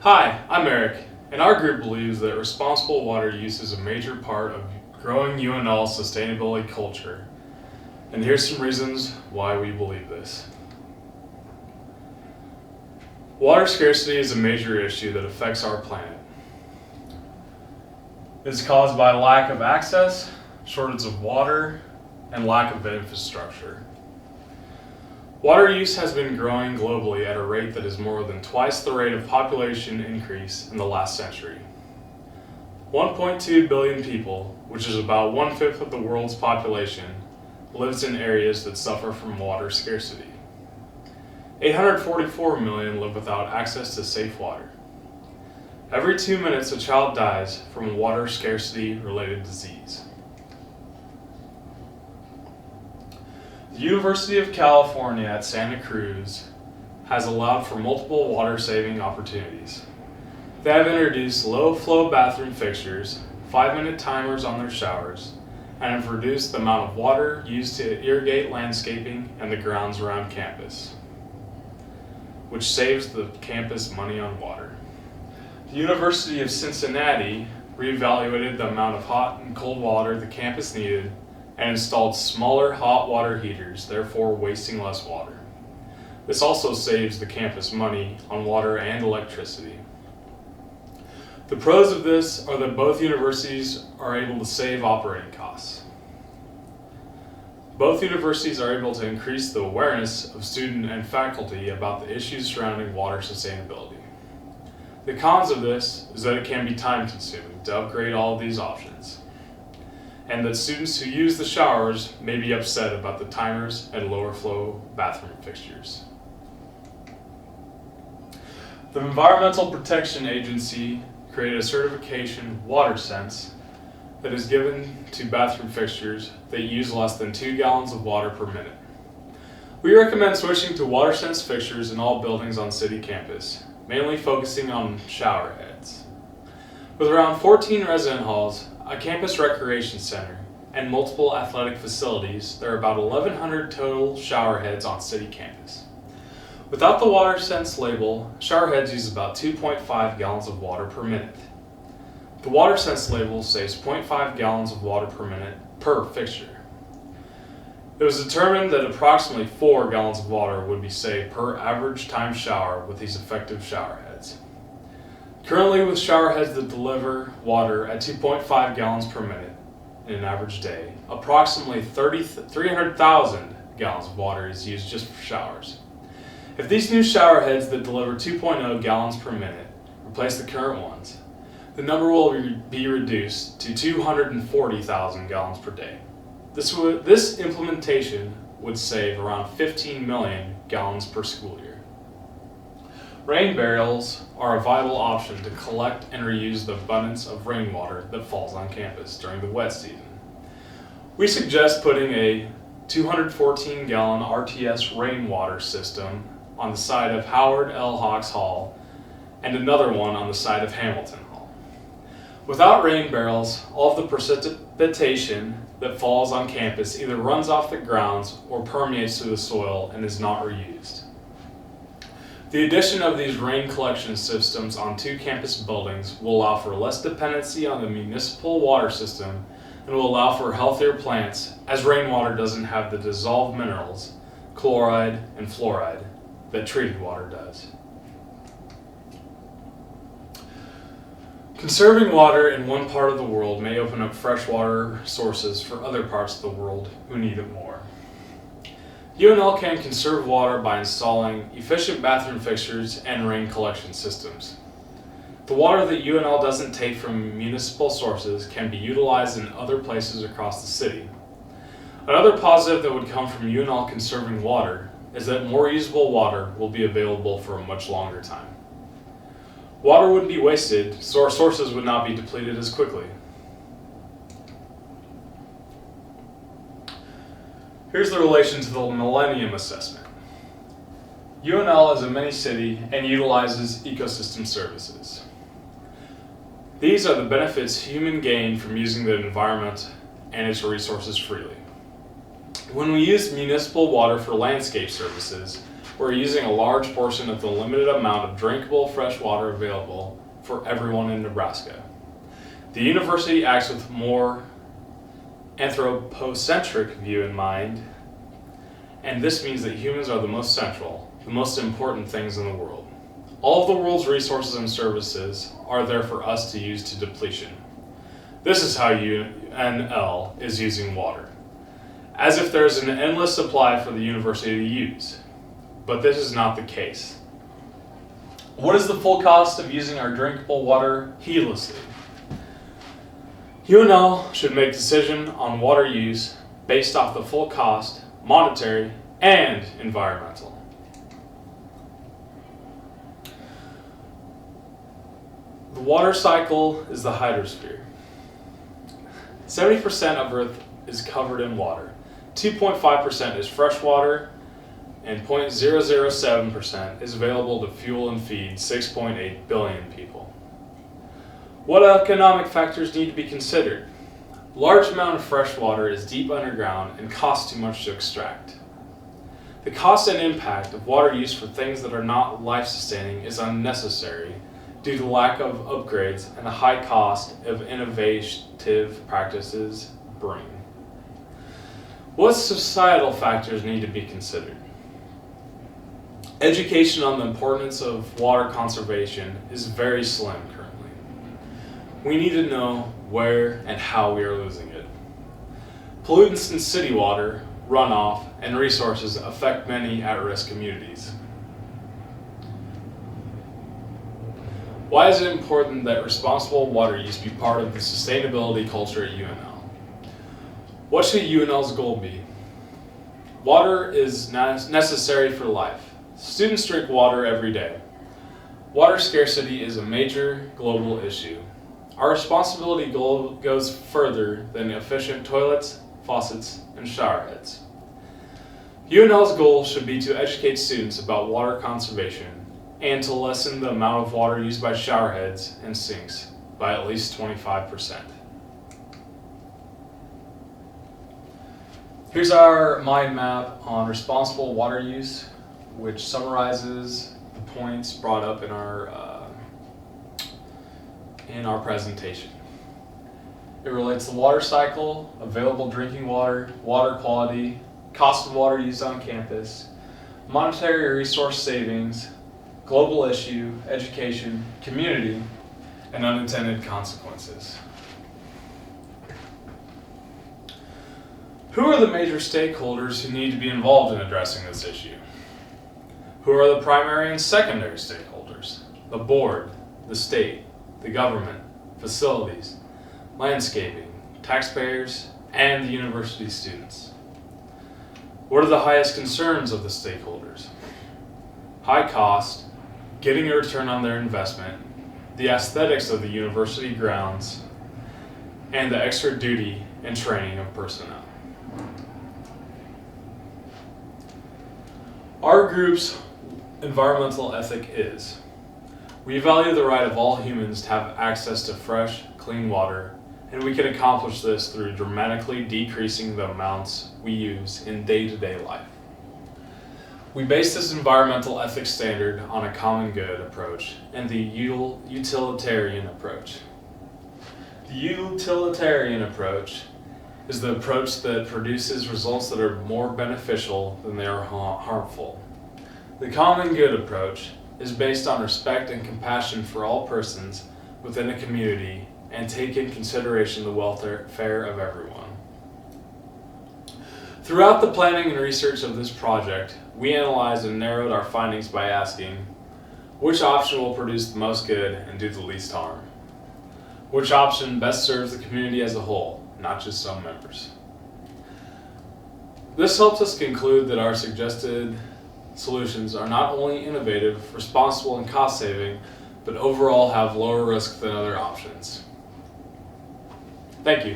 Hi, I'm Eric, and our group believes that responsible water use is a major part of growing UNL's sustainability culture. And here's some reasons why we believe this. Water scarcity is a major issue that affects our planet. It is caused by lack of access, shortage of water, and lack of infrastructure. Water use has been growing globally at a rate that is more than twice the rate of population increase in the last century. 1.2 billion people, which is about 1/5 of the world's population, lives in areas that suffer from water scarcity. 844 million live without access to safe water. Every 2 minutes, a child dies from a water scarcity-related disease. The University of California at Santa Cruz has allowed for multiple water-saving opportunities. They have introduced low-flow bathroom fixtures, 5-minute timers on their showers, and have reduced the amount of water used to irrigate landscaping and the grounds around campus, which saves the campus money on water. The University of Cincinnati reevaluated the amount of hot and cold water the campus needed and installed smaller hot water heaters, therefore wasting less water. This also saves the campus money on water and electricity. The pros of this are that both universities are able to save operating costs. Both universities are able to increase the awareness of student and faculty about the issues surrounding water sustainability. The cons of this is that it can be time-consuming to upgrade all of these options, and that students who use the showers may be upset about the timers and lower flow bathroom fixtures. The Environmental Protection Agency created a certification, WaterSense, that is given to bathroom fixtures that use less than 2 gallons of water per minute. We recommend switching to WaterSense fixtures in all buildings on city campus, mainly focusing on shower heads. With around 14 resident halls, a campus recreation center, and multiple athletic facilities, there are about 1,100 total shower heads on city campus. Without the WaterSense label, shower heads use about 2.5 gallons of water per minute. The WaterSense label saves 0.5 gallons of water per minute per fixture. It was determined that approximately 4 gallons of water would be saved per average time shower with these effective shower heads. Currently, with shower heads that deliver water at 2.5 gallons per minute in an average day, approximately 300,000 gallons of water is used just for showers. If these new shower heads that deliver 2.0 gallons per minute replace the current ones, the number will be reduced to 240,000 gallons per day. This implementation would save around 15 million gallons per school year. Rain barrels are a vital option to collect and reuse the abundance of rainwater that falls on campus during the wet season. We suggest putting a 214-gallon RTS rainwater system on the side of Howard L. Hawks Hall and another one on the side of Hamilton Hall. Without rain barrels, all of the precipitation that falls on campus either runs off the grounds or permeates through the soil and is not reused. The addition of these rain collection systems on 2 campus buildings will allow for less dependency on the municipal water system and will allow for healthier plants, as rainwater doesn't have the dissolved minerals, chloride and fluoride, that treated water does. Conserving water in one part of the world may open up fresh water sources for other parts of the world who need it more. UNL can conserve water by installing efficient bathroom fixtures and rain collection systems. The water that UNL doesn't take from municipal sources can be utilized in other places across the city. Another positive that would come from UNL conserving water is that more usable water will be available for a much longer time. Water wouldn't be wasted, so our sources would not be depleted as quickly. Here's the relation to the Millennium assessment. UNL is a mini-city and utilizes ecosystem services. These are the benefits humans gain from using the environment and its resources freely. When we use municipal water for landscape services, we're using a large portion of the limited amount of drinkable fresh water available for everyone in Nebraska. The university acts with more anthropocentric view in mind, and this means that humans are the most central, the most important things in the world. All of the world's resources and services are there for us to use to depletion. This is how UNL is using water, as if there's an endless supply for the university to use. But this is not the case. What is the full cost of using our drinkable water heedlessly? UNL should make decision on water use based off the full cost, monetary, and environmental. The water cycle is the hydrosphere. 70% of Earth is covered in water. 2.5% is fresh water, and 0.007% is available to fuel and feed 6.8 billion people. What economic factors need to be considered? Large amount of fresh water is deep underground and costs too much to extract. The cost and impact of water use for things that are not life-sustaining is unnecessary due to lack of upgrades and the high cost of innovative practices bring. What societal factors need to be considered? Education on the importance of water conservation is very slim currently. We need to know where and how we are losing it. Pollutants in city water, runoff, and resources affect many at-risk communities. Why is it important that responsible water use be part of the sustainability culture at UNL? What should UNL's goal be? Water is necessary for life. Students drink water every day. Water scarcity is a major global issue. Our responsibility goal goes further than efficient toilets, faucets, and shower heads. UNL's goal should be to educate students about water conservation and to lessen the amount of water used by shower heads and sinks by at least 25%. Here's our mind map on responsible water use, which summarizes the points brought up in our presentation. It relates the water cycle, available drinking water, water quality, cost of water used on campus, monetary resource savings, global issue, education, community, and unintended consequences. Who are the major stakeholders who need to be involved in addressing this issue? Who are the primary and secondary stakeholders? The board, the state, the government, facilities, landscaping, taxpayers, and the university students. What are the highest concerns of the stakeholders? High cost, getting a return on their investment, the aesthetics of the university grounds, and the extra duty and training of personnel. Our group's environmental ethic is: we value the right of all humans to have access to fresh, clean water, and we can accomplish this through dramatically decreasing the amounts we use in day-to-day life. We base this environmental ethics standard on a common good approach and the utilitarian approach. The utilitarian approach is the approach that produces results that are more beneficial than they are harmful. The common good approach is based on respect and compassion for all persons within a community and take in consideration the welfare of everyone. Throughout the planning and research of this project, we analyzed and narrowed our findings by asking, which option will produce the most good and do the least harm? Which option best serves the community as a whole, not just some members? This helps us conclude that our suggested solutions are not only innovative, responsible, and cost-saving, but overall have lower risk than other options. Thank you.